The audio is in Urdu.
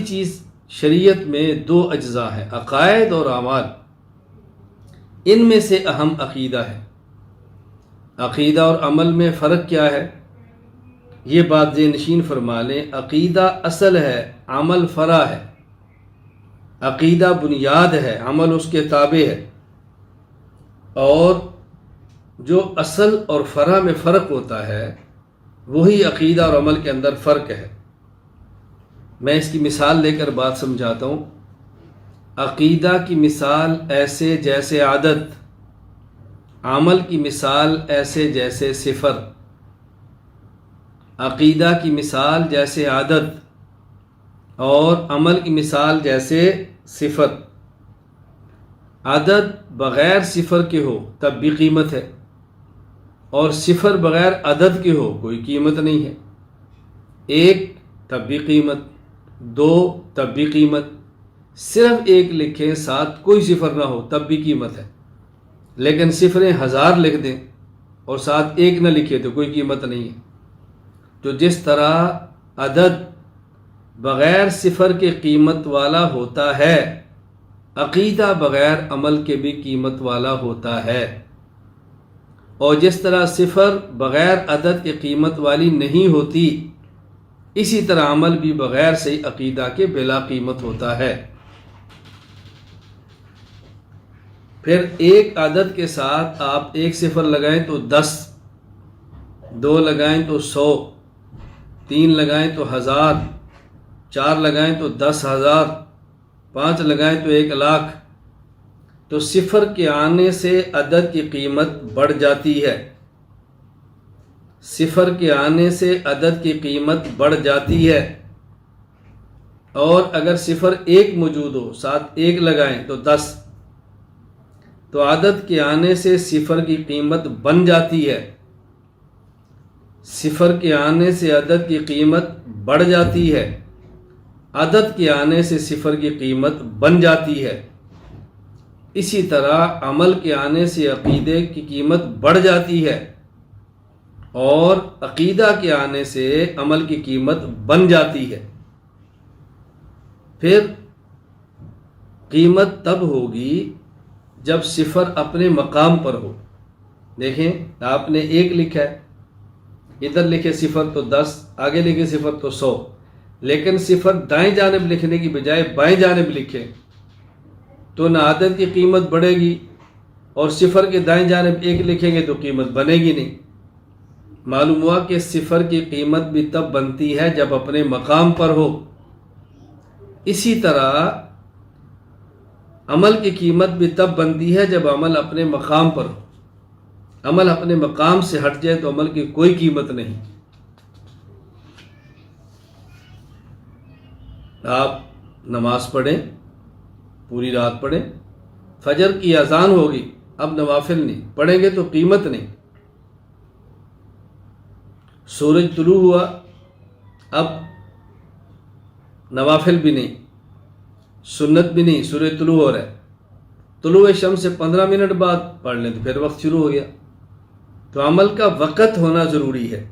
چیز شریعت میں دو اجزاء ہیں، عقائد اور اعمال۔ ان میں سے اہم عقیدہ ہے۔ عقیدہ اور عمل میں فرق کیا ہے؟ یہ بات ذہن نشین فرما لیں۔ عقیدہ اصل ہے، عمل فرع ہے۔ عقیدہ بنیاد ہے، عمل اس کے تابع ہے۔ اور جو اصل اور فرع میں فرق ہوتا ہے وہی عقیدہ اور عمل کے اندر فرق ہے۔ میں اس کی مثال لے کر بات سمجھاتا ہوں۔ عقیدہ کی مثال ایسے جیسے عادت، عمل کی مثال ایسے جیسے صفر۔ عقیدہ کی مثال جیسے عادت اور عمل کی مثال جیسے صفر۔ عدد بغیر صفر کے ہو تب بھی قیمت ہے، اور صفر بغیر عدد کے ہو کوئی قیمت نہیں ہے۔ ایک تب بھی قیمت، دو تب بھی قیمت، صرف ایک لکھیں ساتھ کوئی صفر نہ ہو تب بھی قیمت ہے۔ لیکن صفریں 1000 لکھ دیں اور ساتھ ایک نہ لکھے تو کوئی قیمت نہیں ہے۔ تو جس طرح عدد بغیر صفر کے قیمت والا ہوتا ہے، عقیدہ بغیر عمل کے بھی قیمت والا ہوتا ہے۔ اور جس طرح صفر بغیر عدد کے قیمت والی نہیں ہوتی، اسی طرح عمل بھی بغیر صحیح عقیدہ کے بلا قیمت ہوتا ہے۔ پھر ایک عدد کے ساتھ آپ ایک صفر لگائیں تو 10، 2 لگائیں تو 100، 3 لگائیں تو 1000، 4 لگائیں تو 10,000، 5 لگائیں تو 1,00,000۔ تو صفر کے آنے سے عدد کی قیمت بڑھ جاتی ہے۔ صفر کے آنے سے عدد کی قیمت بڑھ جاتی ہے۔ اور اگر صفر ایک موجود ہو ساتھ ایک لگائیں تو 10، تو عدد کے آنے سے صفر کی قیمت بن جاتی ہے۔ صفر کے آنے سے عدد کی قیمت بڑھ جاتی ہے، عدد کے آنے سے صفر کی قیمت بن جاتی ہے۔ اسی طرح عمل کے آنے سے عقیدے کی قیمت بڑھ جاتی ہے، اور عقیدہ کے آنے سے عمل کی قیمت بن جاتی ہے۔ پھر قیمت تب ہوگی جب صفر اپنے مقام پر ہو۔ دیکھیں، آپ نے ایک لکھا ہے، ادھر لکھے صفر تو 10، آگے لکھے صفر تو 100، لیکن صفر دائیں جانب لکھنے کی بجائے بائیں جانب لکھے تو نہ عدد کی قیمت بڑھے گی، اور صفر کے دائیں جانب ایک لکھیں گے تو قیمت بنے گی نہیں۔ معلوم ہوا کہ صفر کی قیمت بھی تب بنتی ہے جب اپنے مقام پر ہو۔ اسی طرح عمل کی قیمت بھی تب بنتی ہے جب عمل اپنے مقام پر ہو۔ عمل اپنے مقام سے ہٹ جائے تو عمل کی کوئی قیمت نہیں۔ آپ نماز پڑھیں، پوری رات پڑھیں، فجر کی اذان ہوگی، اب نوافل نہیں پڑھیں گے تو قیمت نہیں۔ سورج طلوع ہوا، اب نوافل بھی نہیں، سنت بھی نہیں، سورج طلوع ہو رہا ہے، طلوع شمس سے 15 منٹ بعد پڑھ لیں تو پھر وقت شروع ہو گیا۔ تو عمل کا وقت ہونا ضروری ہے۔